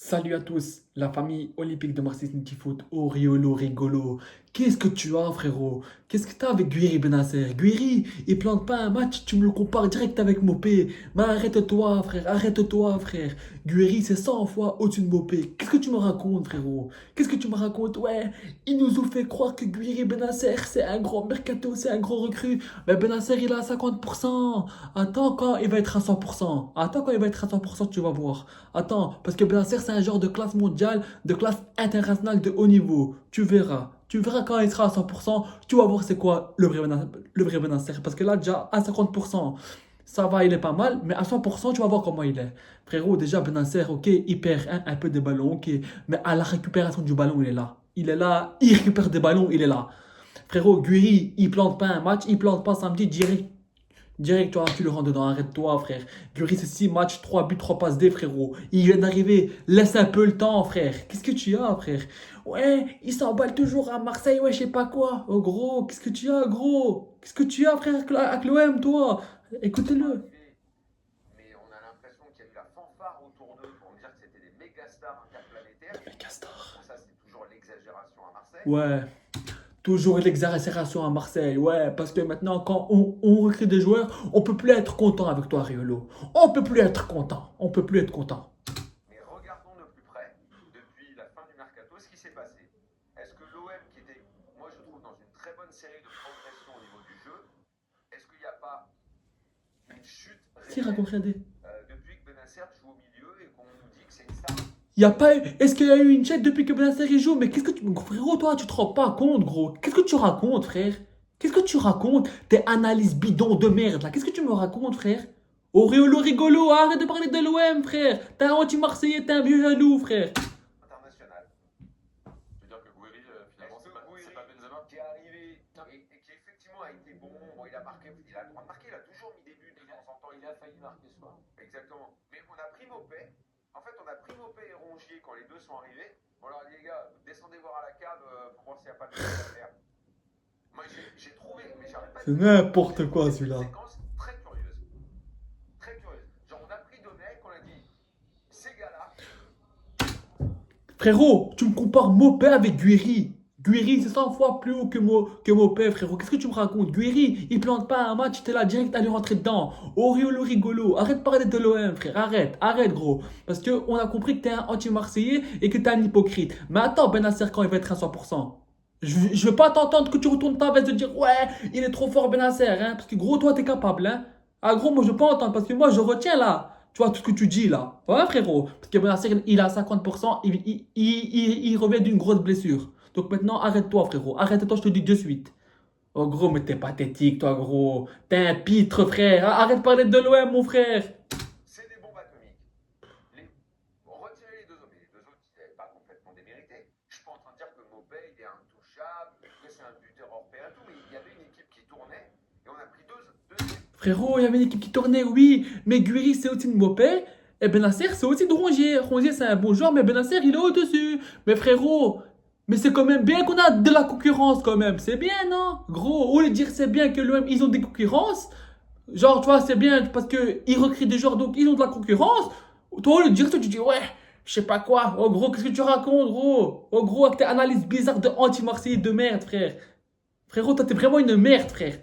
Salut à tous, la famille olympique de Marseille City Foot, Oriolo Rigolo. Qu'est-ce que tu as, frérot? Qu'est-ce que t'as avec Guiri Benasser? Guiri, il plante pas un match, tu me le compares direct avec Mopé. Mais arrête-toi, frère, arrête-toi, frère. Guiri, c'est 100 fois au-dessus de Mopé. Qu'est-ce que tu me racontes, frérot? Qu'est-ce que tu me racontes? Ouais, ils nous ont fait croire que Guiri Benasser, c'est un grand mercato, c'est un grand recrue. Mais Benasser, il est à 50%. Attends quand il va être à 100%. Attends quand il va être à 100%, tu vas voir. Attends, parce que Benasser, c'est un genre de classe mondiale, de classe internationale de haut niveau. Tu verras. Tu verras quand il sera à 100%, tu vas voir c'est quoi le vrai Benasser. Parce que là, déjà, à 50%, ça va, il est pas mal, mais à 100%, tu vas voir comment il est. Frérot, déjà, Benasser, ok, il perd un peu des ballons, ok, mais à la récupération du ballon, il est là. Il est là, il récupère des ballons, il est là. Frérot, Guri, il plante pas un match, il plante pas samedi, direct, tu le rends dedans, arrête-toi, frère. Guri, c'est 6 matchs, 3 buts, 3 passes D, frérot. Il vient d'arriver, laisse un peu le temps, frère. Qu'est-ce que tu as, frère? Ouais, il s'emballe toujours à Marseille, ouais, je sais pas quoi. Oh, gros, qu'est-ce que tu as, gros? Qu'est-ce que tu as, frère, avec l'OM, toi? Ils sont Écoutez-le. arrivés, mais on a l'impression qu'il y a eu la fanfare autour d'eux pour dire que c'était des méga stars interplanétaires. Mais Castor. Bon, ça, c'est toujours l'exagération à Marseille. Ouais, toujours l'exagération à Marseille, ouais, parce que maintenant, quand on recrute des joueurs, on peut plus être content avec toi, Riolo. On peut plus être content. On peut plus être content. Mais regardons de plus près, depuis la fin du mercato, ce qui s'est passé. Est-ce que l'OM, qui était, moi je trouve, dans une très bonne série de progression au niveau du jeu, est-ce qu'il n'y a pas une chute Si, réelle raconte rien des. depuis que Benacer joue au milieu et qu'on nous dit que c'est une star? Y a pas eu... Est-ce qu'il y a eu une chatte depuis que Benacer y joue? Mais qu'est-ce que tu... Frérot, toi, tu te rends pas compte, gros. Qu'est-ce que tu racontes, frère? Qu'est-ce que tu racontes? Tes analyses bidons de merde, là. Qu'est-ce que tu me racontes, frère? Auréolo rigolo, arrête de parler de l'OM, frère. T'es un anti-marseillais, t'es un vieux jaloux, frère. International. Tu veux dire que Gouiri, finalement, Est-ce c'est que pas, Gouiri, c'est pas Benzema? qui est arrivé et qui effectivement a été bon, bon, il a marqué, il a le droit de marquer, il a toujours mis des buts de temps en temps. Il a failli marquer ce soir. Exactement. Mais on a pris Mopé. En fait, on a pris Mopé et Rongier quand les deux sont arrivés. Bon alors les gars, descendez voir à la cave pour voir s'il n'y a pas de choses à faire. Moi j'ai trouvé, mais j'arrête pas de C'est te dire, n'importe j'ai quoi, trouvé cette celui-là. séquence très curieuse. Très curieuse. Genre on a pris deux mecs, on a dit, ces gars-là, Frérot, tu me compares Mopé avec Guiri. Guiri, c'est 100 fois plus haut que Mopé, frérot. Qu'est-ce que tu me racontes? Guiri, il plante pas un match, t'es là direct à lui rentrer dedans. Oriolo rigolo. Arrête de parler de l'OM, frère. Arrête, gros. Parce que on a compris que t'es un anti-marseillais et que t'es un hypocrite. Mais attends, Benacer, quand il va être à 100%. Je veux pas t'entendre que tu retournes ta veste de dire ouais, il est trop fort Benacer, hein. Parce que gros, toi, t'es capable, hein. Ah, gros, moi, je veux pas entendre parce que moi, je retiens là. Tu vois tout ce que tu dis là. Ouais, frérot. Parce que Benacer, il a 50%, il revient d'une grosse blessure. Donc maintenant, arrête-toi, frérot. Arrête-toi, je te dis de suite. Oh, gros, mais t'es pathétique, toi, gros. T'es un pitre, frère. Arrête de parler de l'OM, mon frère. c'est des bombes atomiques. Les... Retirez les deux autres, mais les deux autres, ils n'avaient pas complètement démérité. Je suis pas en train de dire que Mopé, il est intouchable, que c'est un buteur hors pair et tout, mais il y avait une équipe qui tournait et on a pris deux Frérot, il y avait une équipe qui tournait, oui. Mais Guri, c'est aussi de Mopé. Et Benacer, c'est aussi de Rongier. Rongier, c'est un bon joueur, mais Benacer, il est au-dessus. Mais frérot, mais c'est quand même bien qu'on a de la concurrence, quand même. C'est bien, non? Gros, au lieu de dire c'est bien que l'OM, ils ont des concurrences. Genre, tu vois, c'est bien parce qu'ils recrutent des joueurs, donc ils ont de la concurrence. Toi, au lieu de dire ça, tu dis, ouais, je sais pas quoi. Oh, gros, qu'est-ce que tu racontes, gros? Oh, gros, avec tes analyses bizarres de anti-marseillais de merde, frère. Frérot, toi, t'es vraiment une merde, frère.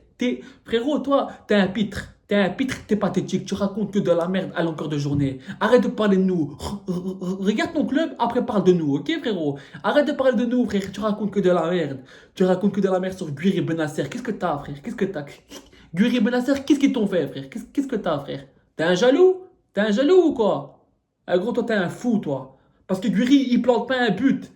Frérot, toi, t'es un pitre. T'es un pitre, t'es pathétique. Tu racontes que de la merde à longueur de journée. Arrête de parler de nous. Regarde ton club, après parle de nous, ok, frérot? Arrête de parler de nous, frère. Tu racontes que de la merde. Tu racontes que de la merde sur Guiri Benasser. Qu'est-ce que t'as, frère? Qu'est-ce que t'as? Guiri Benasser, qu'est-ce qu'ils t'ont fait, frère? Qu'est-ce que t'as, frère? T'es un jaloux? T'es un jaloux ou quoi? Ah, gros, toi, t'es un fou, toi. Parce que Guiri, il plante pas un but.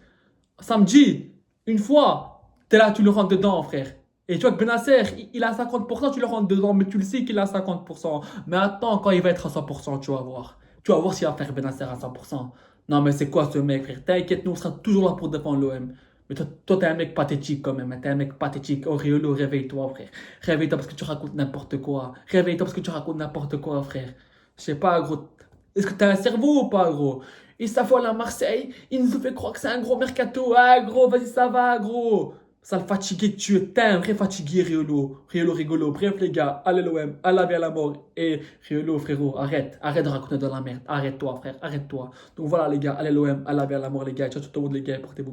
Samedi, une fois, t'es là, tu le rentres dedans, frère. Et tu vois que Benacer, il a 50%, tu le rentres dedans, mais tu le sais qu'il a 50%. Mais attends, quand il va être à 100%, tu vas voir. Tu vas voir s'il va faire Benacer à 100%. Non, mais c'est quoi ce mec, frère? T'inquiète, nous, on sera toujours là pour défendre l'OM. Mais toi, t'es un mec pathétique quand même, hein. T'es un mec pathétique. Oh, Riolo, réveille-toi, frère. Réveille-toi parce que tu racontes n'importe quoi. Réveille-toi parce que tu racontes n'importe quoi, frère. Je sais pas, gros. Est-ce que t'as un cerveau ou pas, gros? Et ça fois à Marseille, ils nous ont fait croire que c'est un gros mercato. Ah, gros, vas-y, ça va, gros. Sale fatigué que tu es, t'es un vrai fatigué, Riolo. Riolo rigolo. Bref, les gars, allez l'OM, à la vie à la mort. Et Riolo, frérot, arrête. Arrête de raconter de la merde. Arrête-toi, frère, arrête-toi. Donc voilà, les gars, allez l'OM, à la vie à la mort, les gars. Ciao, ciao tout le monde, les gars. Portez-vous bien.